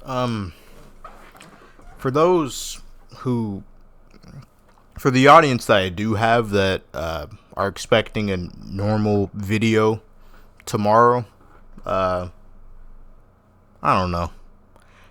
Um, for those who, for the audience that I do have that are expecting a normal video tomorrow, uh, I don't know.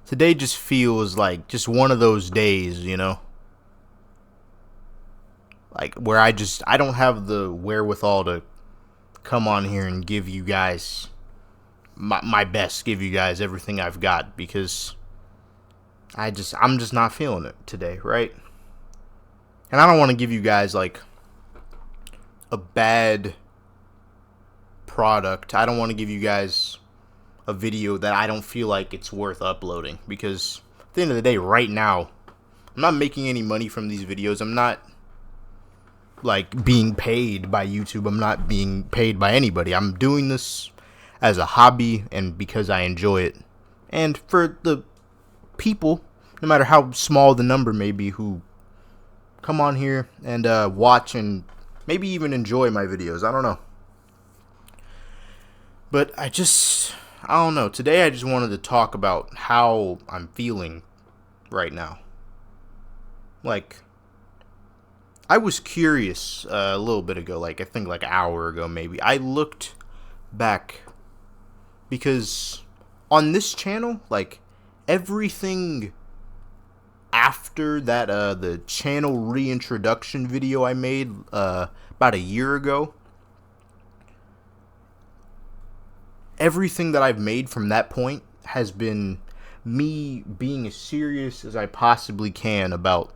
Today just feels like just one of those days, like where I don't have the wherewithal to come on here and give you guys my best, give you guys everything I've got because I'm just not feeling it today, right? And I don't want to give you guys like a bad product. I don't want to give you guys a video that I don't feel like it's worth uploading because at the end of the day, right now, I'm not making any money from these videos. I'm not like being paid by YouTube. I'm not being paid by anybody. I'm doing this as a hobby and because I enjoy it. And for the people, no matter how small the number may be, who come on here and watch and maybe even enjoy my videos. I don't know. But I don't know. Today I just wanted to talk about how I'm feeling right now. Like, I was curious a little bit ago, like I think like an hour ago maybe. I looked back because on this channel, like everything after that the channel reintroduction video I made about a year ago, everything that I've made from that point has been me being as serious as I possibly can about,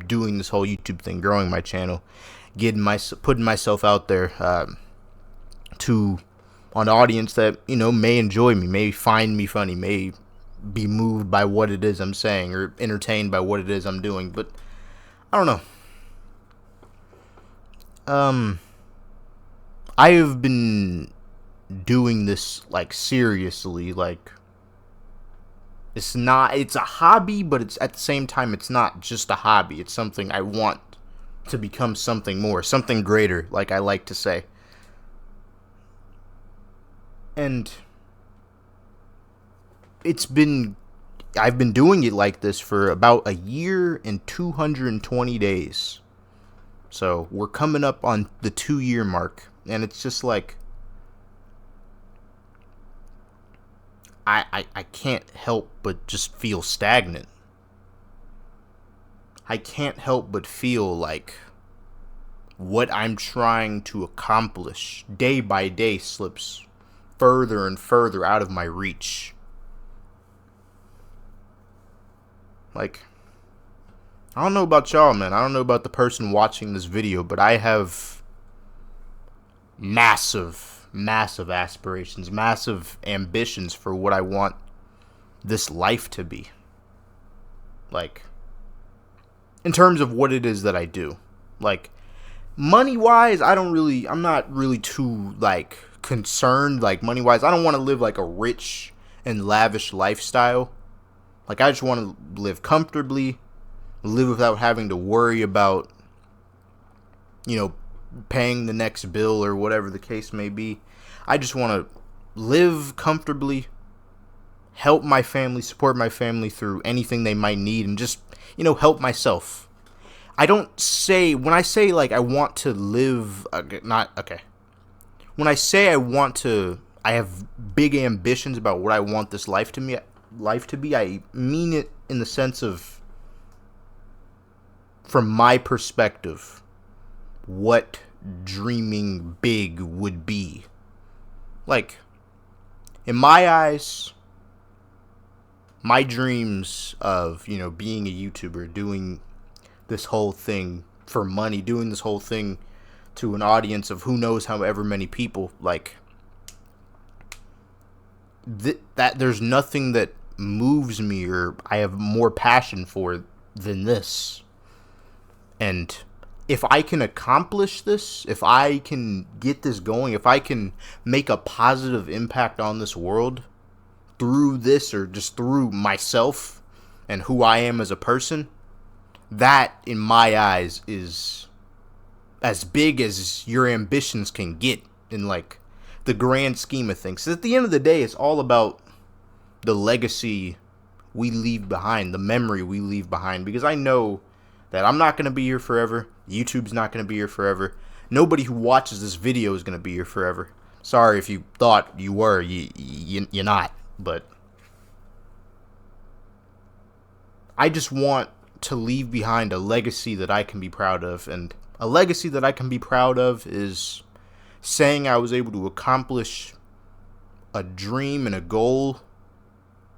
doing this whole YouTube thing, growing my channel, putting myself out there to an audience that, may enjoy me, may find me funny, may be moved by what it is I'm saying or entertained by what it is I'm doing. But I don't know. I have been doing this like seriously, like it's a hobby, but it's at the same time it's not just a hobby. It's something I want to become something more, something greater, like I like to say. And I've been doing it like this for about a year and 220 days. So we're coming up on the 2-year mark, and it's just like I can't help but just feel stagnant. I can't help but feel like what I'm trying to accomplish day by day slips further and further out of my reach. Like, I don't know about y'all, man. I don't know about the person watching this video, but I have massive aspirations, massive ambitions for what I want this life to be. Like, in terms of what it is that I do. Like, money-wise, I'm not really too, like, concerned. Like, money-wise, I don't want to live, like, a rich and lavish lifestyle. Like, I just want to live comfortably, live without having to worry about, paying the next bill or whatever the case may be. I just want to live comfortably, help my family, support my family through anything they might need, and just, help myself. When I say like I want to live, when I say I have big ambitions about what I want this life to be, I mean it in the sense of, from my perspective, what dreaming big would be. Like, in my eyes, my dreams of, being a YouTuber, doing this whole thing for money, doing this whole thing to an audience of who knows however many people, like, that there's nothing that moves me or I have more passion for than this. And if I can accomplish this, if I can get this going, if I can make a positive impact on this world through this or just through myself and who I am as a person, that, in my eyes, is as big as your ambitions can get in, like, the grand scheme of things. So at the end of the day, it's all about the legacy we leave behind, the memory we leave behind. Because I know that I'm not going to be here forever. YouTube's not going to be here forever. Nobody who watches this video is going to be here forever. Sorry if you thought you were. You're not. But I just want to leave behind a legacy that I can be proud of. And a legacy that I can be proud of is saying I was able to accomplish a dream and a goal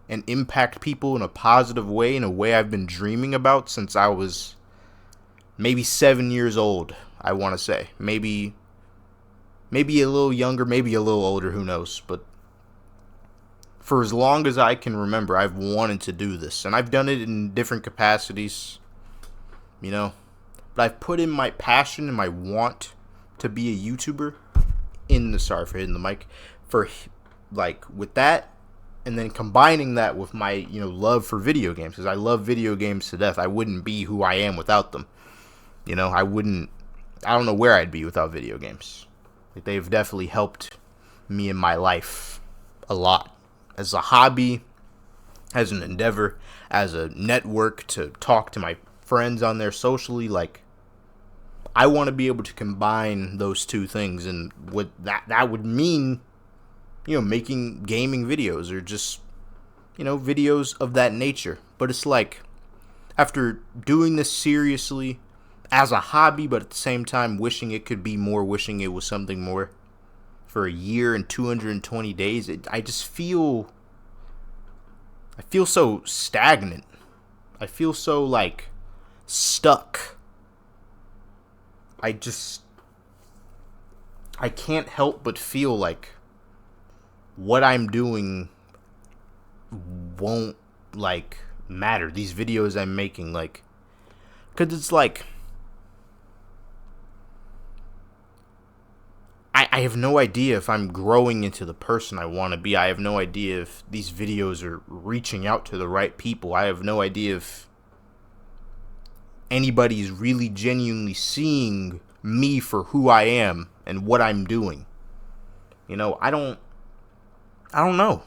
and impact people in a positive way, in a way I've been dreaming about since I was maybe 7 years old, I want to say. Maybe a little younger, maybe a little older, who knows. But for as long as I can remember, I've wanted to do this. And I've done it in different capacities, you know. But I've put in my passion and my want to be a YouTuber sorry for hitting the mic, for like with that, and then combining that with my, you know, love for video games, because I love video games to death. I wouldn't be who I am without them. You know, I don't know where I'd be without video games. Like, they've definitely helped me in my life a lot. As a hobby, as an endeavor, as a network to talk to my friends on there socially, like, I want to be able to combine those two things, and what that would mean, you know, making gaming videos or just, you know, videos of that nature. But it's like, after doing this seriously as a hobby, but at the same time wishing it could be more, wishing it was something more, for a year and 220 days, I feel so stagnant. I feel so, like, stuck. I can't help but feel like what I'm doing won't, like, matter. These videos I'm making, like, because it's like, I have no idea if I'm growing into the person I want to be. I have no idea if these videos are reaching out to the right people. I have no idea if anybody's really genuinely seeing me for who I am and what I'm doing. You know, I don't know.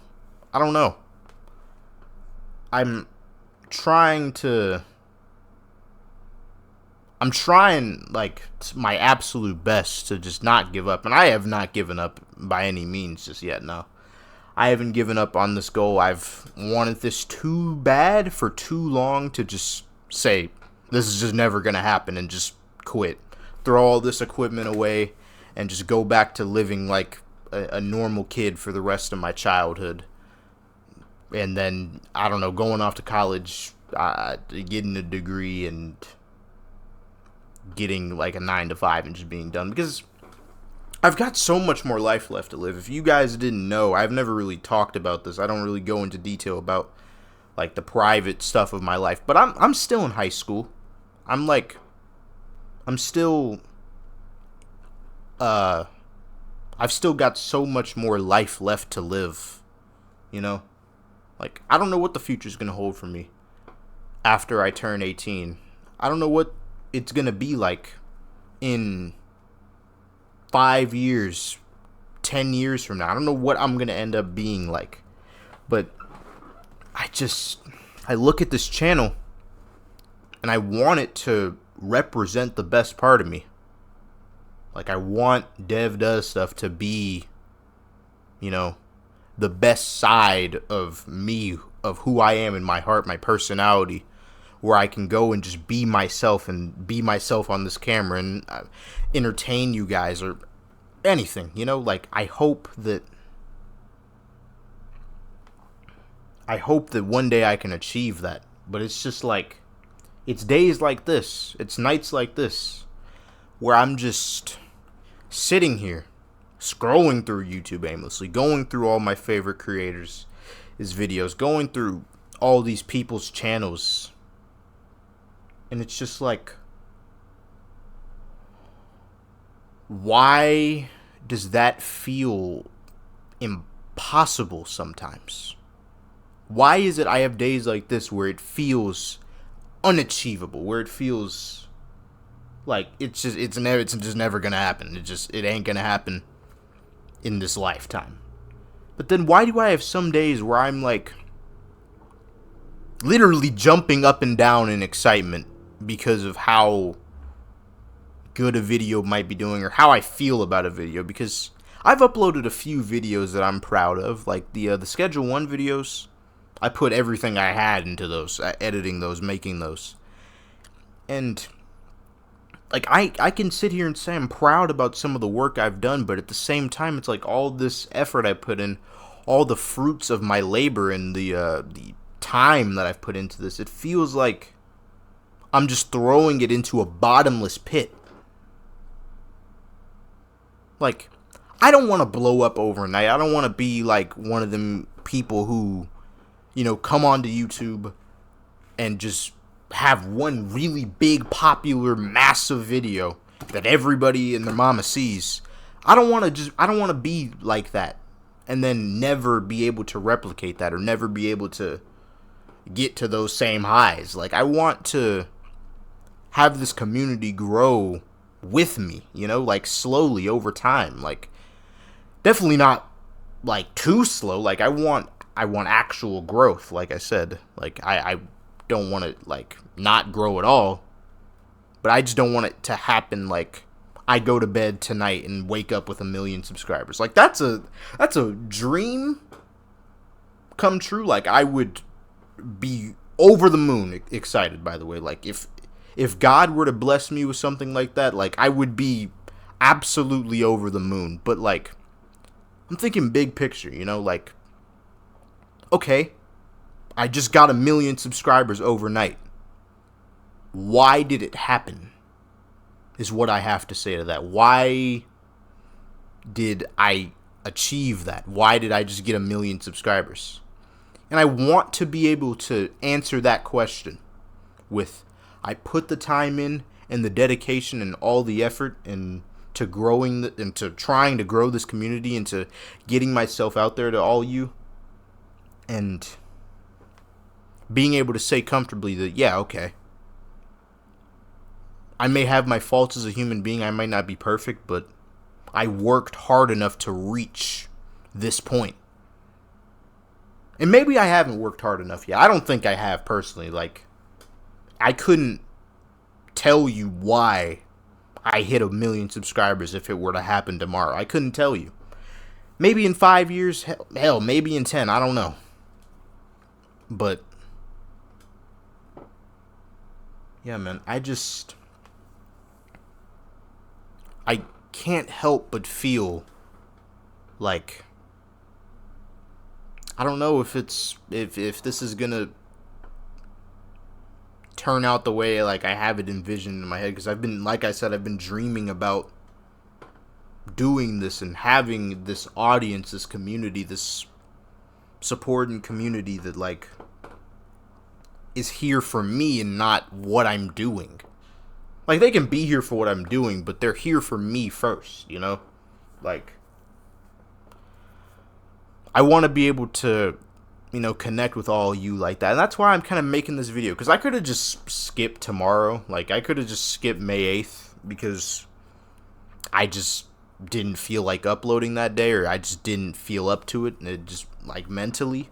I'm trying, like, my absolute best to just not give up. And I have not given up by any means just yet, no. I haven't given up on this goal. I've wanted this too bad for too long to just say, this is just never going to happen, and just quit. Throw all this equipment away and just go back to living like a normal kid for the rest of my childhood. And then, I don't know, going off to college, getting a degree and getting like a 9-to-5 and just being done, because I've got so much more life left to live. If you guys didn't know, I've never really talked about this. I don't really go into detail about, like, the private stuff of my life, but I'm still in high school. I've still got so much more life left to live, you know? Like, I don't know what the future's gonna hold for me after I turn 18. I don't know what it's gonna be like in 5 years, 10 years from now. I don't know what I'm gonna end up being like. But I look at this channel and I want it to represent the best part of me. Like, I want DevDoesStuff to be, you know, the best side of me, of who I am in my heart, my personality, where I can go and just be myself and be myself on this camera and entertain you guys or anything, you know? Like, I hope that one day I can achieve that. But it's just like, it's days like this, it's nights like this, where I'm just sitting here, scrolling through YouTube aimlessly, going through all my favorite creators' videos, going through all these people's channels, and it's just like, why does that feel impossible sometimes? Why is it I have days like this where it feels unachievable, where it feels like it's just never gonna happen. It ain't gonna happen in this lifetime. But then why do I have some days where I'm like, literally jumping up and down in excitement because of how good a video might be doing or how I feel about a video, because I've uploaded a few videos that I'm proud of, like the Schedule 1 videos. I put everything I had into those, editing those, making those. And like I can sit here and say I'm proud about some of the work I've done, but at the same time it's like all this effort I put in, all the fruits of my labor and the time that I've put into this, it feels like I'm just throwing it into a bottomless pit. Like, I don't want to blow up overnight. I don't want to be like one of them people who, come onto YouTube and just have one really big, popular, massive video that everybody and their mama sees. I don't want to be like that and then never be able to replicate that or never be able to get to those same highs. Like, I want to have this community grow with me, like slowly over time. Like, definitely not like too slow. Like, I want actual growth. Like I said, like I don't want to like not grow at all, but I just don't want it to happen like I go to bed tonight and wake up with 1 million subscribers. Like, that's a dream come true. Like, I would be over the moon excited, by the way. Like, if God were to bless me with something like that, like, I would be absolutely over the moon. But like, I'm thinking big picture, like, okay, I just got 1 million subscribers overnight. Why did it happen? Is what I have to say to that. Why did I achieve that? Why did I just get 1 million subscribers? And I want to be able to answer that question with, I put the time in and the dedication and all the effort into growing into trying to grow this community, into getting myself out there to all you, and being able to say comfortably that, yeah, okay, I may have my faults as a human being, I might not be perfect, but I worked hard enough to reach this point. And maybe I haven't worked hard enough yet. I don't think I have, personally. Like, I couldn't tell you why I hit 1 million subscribers if it were to happen tomorrow. I couldn't tell you. Maybe in 5 years, hell, maybe in 10, I don't know. But yeah, man, I can't help but feel like, I don't know if this is gonna turn out the way like I have it envisioned in my head, because I've been dreaming about doing this and having this audience, this community, this supporting community that like is here for me and not what I'm doing. Like, they can be here for what I'm doing, but they're here for me first, Like, I want to be able to, connect with all you like that. And that's why I'm kind of making this video, because I could have just skipped tomorrow. Like, I could have just skipped May 8th because I just didn't feel like uploading that day, or I just didn't feel up to it, and it just, like, mentally.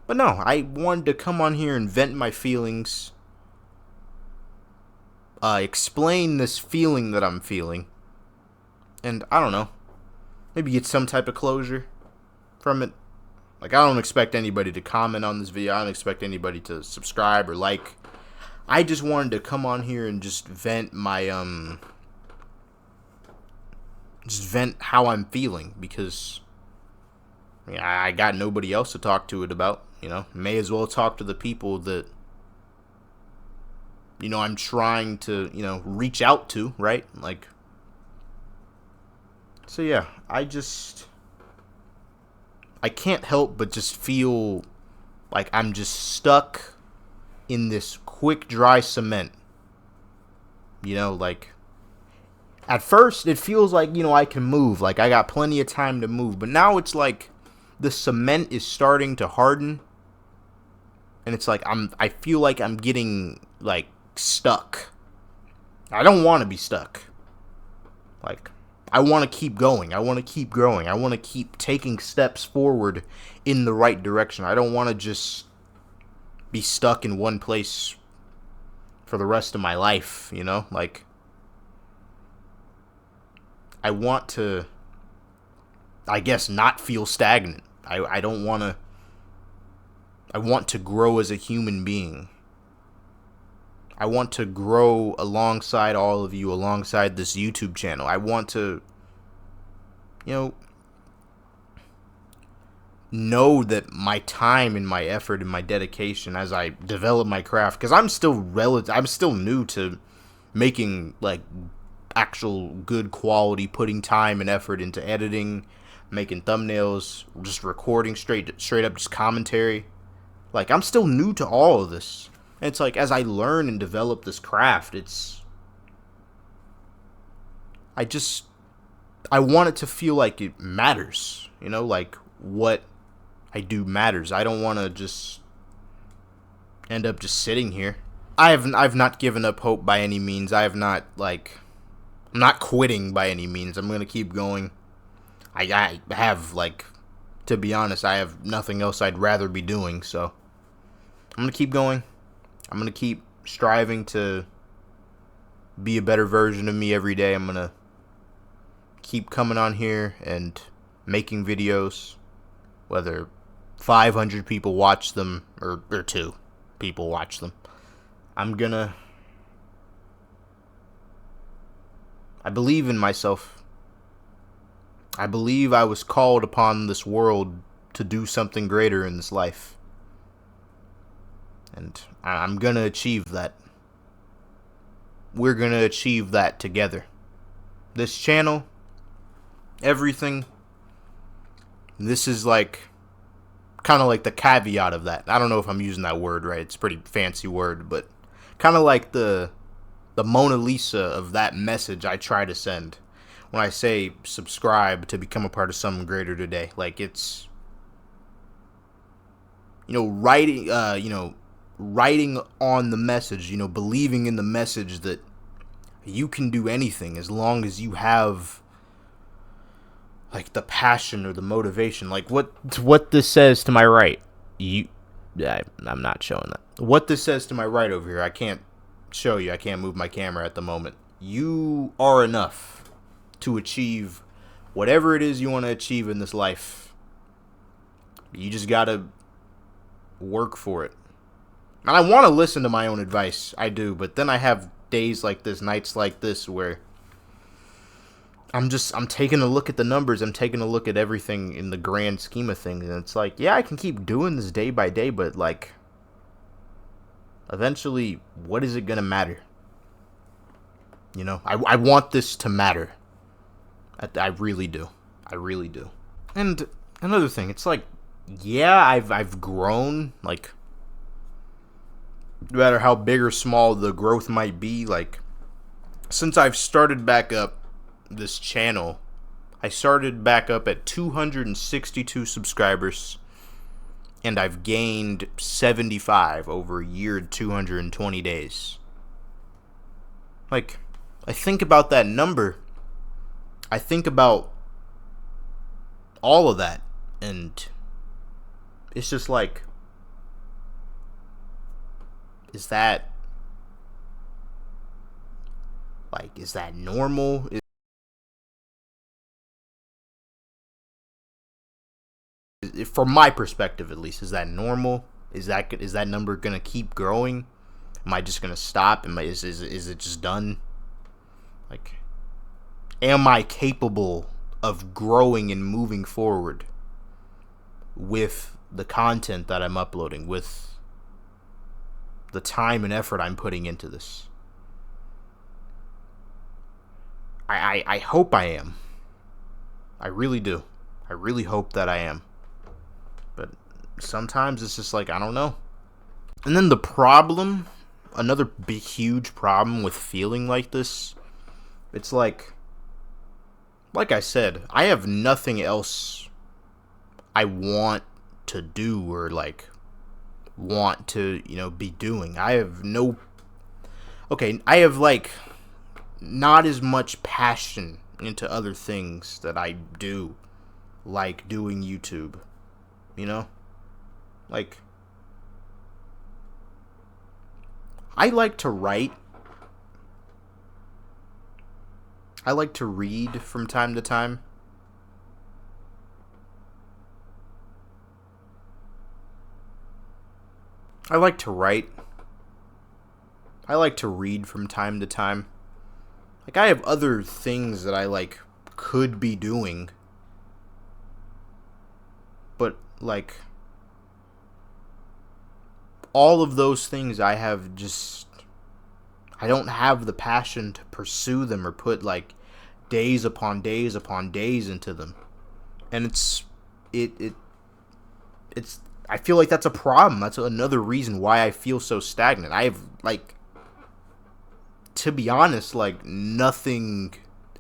But no, I wanted to come on here and vent my feelings, explain this feeling that I'm feeling, and I don't know, maybe get some type of closure from it. Like, I don't expect anybody to comment on this video. I don't expect anybody to subscribe or like. I just wanted to come on here and just vent my just vent how I'm feeling, because I got nobody else to talk to it about. May as well talk to the people that I'm trying to reach out to, right? Like, so yeah, I can't help but just feel like I'm just stuck in this quick dry cement. Like, at first it feels like, I can move, like I got plenty of time to move, but now it's like the cement is starting to harden, and it's like I feel like I'm getting like stuck. I don't want to be stuck. Like, I want to keep going. I want to keep growing. I want to keep taking steps forward in the right direction. I don't want to just, be stuck in one place for the rest of my life, you know? Like, I want to, I guess, not feel stagnant. I don't want to, I want to grow as a human being. I want to grow alongside all of you, alongside this YouTube channel. I want to, know that my time and my effort and my dedication as I develop my craft, because I'm still new to making like actual good quality, putting time and effort into editing, making thumbnails, just recording straight up just commentary. Like, I'm still new to all of this. And it's like, as I learn and develop this craft, I want it to feel like it matters, like what I do matters. I don't want to just end up just sitting here. I've not given up hope by any means. I'm not quitting by any means. I'm going to keep going. I have, to be honest, I have nothing else I'd rather be doing, so I'm going to keep going. I'm going to keep striving to be a better version of me every day. I'm going to keep coming on here and making videos, whether 500 people watch them or 2 people watch them. I believe in myself. I believe I was called upon this world to do something greater in this life. And I'm going to achieve that. We're going to achieve that together. This channel, everything, this is kind of like the caveat of that. I don't know if I'm using that word right. It's a pretty fancy word, but kind of like the Mona Lisa of that message I try to send when I say subscribe to become a part of something greater today. Like, it's, writing on the message, believing in the message that you can do anything as long as you have the passion or the motivation. Like what this says to my right. I'm not showing that. What this says to my right over here, I can't show you. I can't move my camera at the moment. You are enough to achieve whatever it is you want to achieve in this life. You just gotta work for it. And I want to listen to my own advice. I do, but then I have days like this, nights like this, where I'm taking a look at the numbers. I'm taking a look at everything in the grand scheme of things. And it's like, yeah, I can keep doing this day by day, but eventually, what is it going to matter? I want this to matter. I really do. I really do. And another thing, it's yeah, I've grown, no matter how big or small the growth might be, since I've started back up this channel, I started back up at 262 subscribers, and I've gained 75 over a year and 220 days. I think about that number. I think about all of that, and it's just is that normal? From my perspective, at least, is that normal? Is that number gonna keep growing? Am I just gonna stop? Is it just done? Am I capable of growing and moving forward with the content that I'm uploading, with the time and effort I'm putting into this? I hope I am. I really do. I really hope that I am. But sometimes it's just I don't know. And then the problem, another big, huge problem with feeling like this, it's like I said, I have nothing else I want to do or want to, be doing. I have not as much passion into other things that I do, like doing YouTube, I like to write. I like to read from time to time. I like to write. I like to read from time to time. Like, I have other things that I, like, could be doing. But, like, all of those things I have just... I don't have the passion to pursue them or put, like, days upon days upon days into them. And it's... I feel like that's a problem. That's another reason why I feel so stagnant. I have, like, to be honest, like, nothing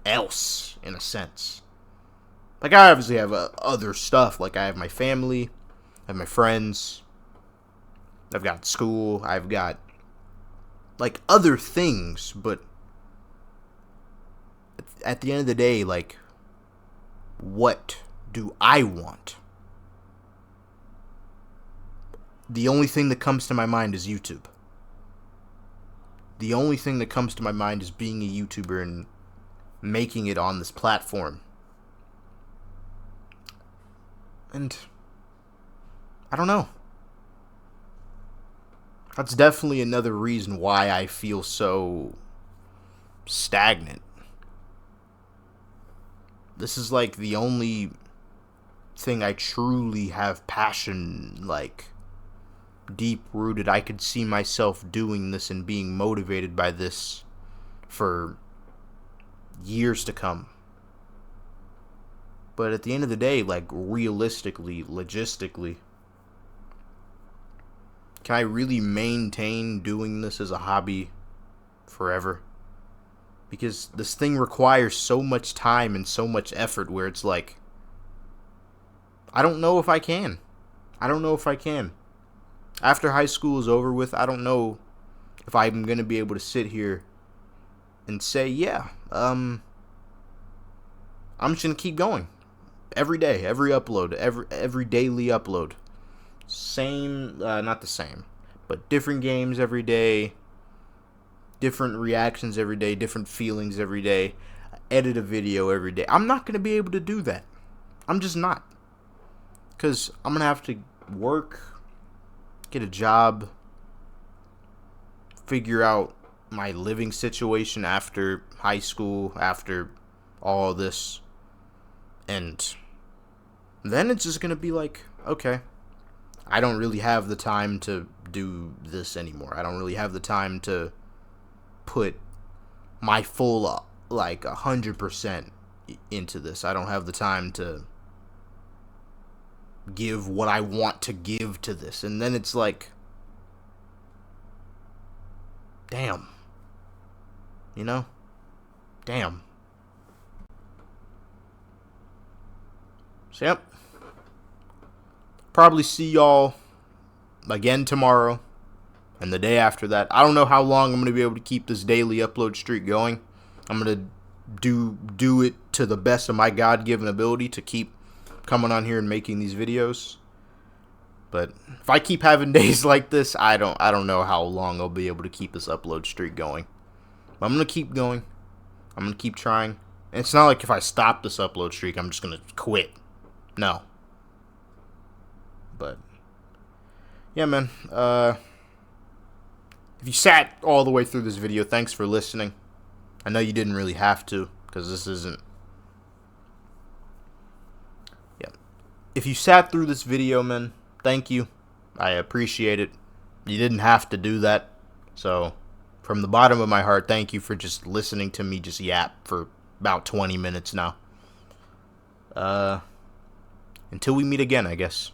else, in a sense. Like, I obviously have other stuff. Like, I have my family, I have my friends, I've got school, I've got, like, other things, but at the end of the day, like, what do I want? The only thing that comes to my mind is YouTube. The only thing that comes to my mind is being a YouTuber and making it on this platform. And I don't know. That's definitely another reason why I feel so stagnant. This is like the only thing I truly have passion, like, deep rooted. I could see myself doing this and being motivated by this for years to come. But at the end of the day, like, realistically, logistically, can I really maintain doing this as a hobby forever? Because this thing requires so much time and so much effort where it's like, I don't know if I can. I don't know if I can. After high school is over with, I don't know if I'm going to be able to sit here and say, yeah, I'm just going to keep going. Every day, every upload, every daily upload. Same, not the same, but different games every day, different reactions every day, different feelings every day, edit a video every day. I'm not going to be able to do that. I'm just not. Because I'm going to have to work, get a job, figure out my living situation after high school, after all this, and then it's just gonna be like, okay, I don't really have the time to do this anymore. I don't really have the time to put my full, like, 100% into this. I don't have the time to give what I want to give to this. And then it's like, damn. You know? Damn. So, yep. Probably see y'all again tomorrow and the day after that. I don't know how long I'm going to be able to keep this daily upload streak going. I'm going to do it to the best of my God-given ability to keep coming on here and making these videos. But if I keep having days like this, I don't know how long I'll be able to keep this upload streak going. But I'm going to keep going. I'm going to keep trying. And it's not like if I stop this upload streak, I'm just going to quit. No. But yeah, man. If you sat all the way through this video, thanks for listening. I know you didn't really have to, because this isn't... Yeah. If you sat through this video, man, thank you. I appreciate it. You didn't have to do that. So, from the bottom of my heart, thank you for just listening to me just yap for about 20 minutes now. Until we meet again, I guess.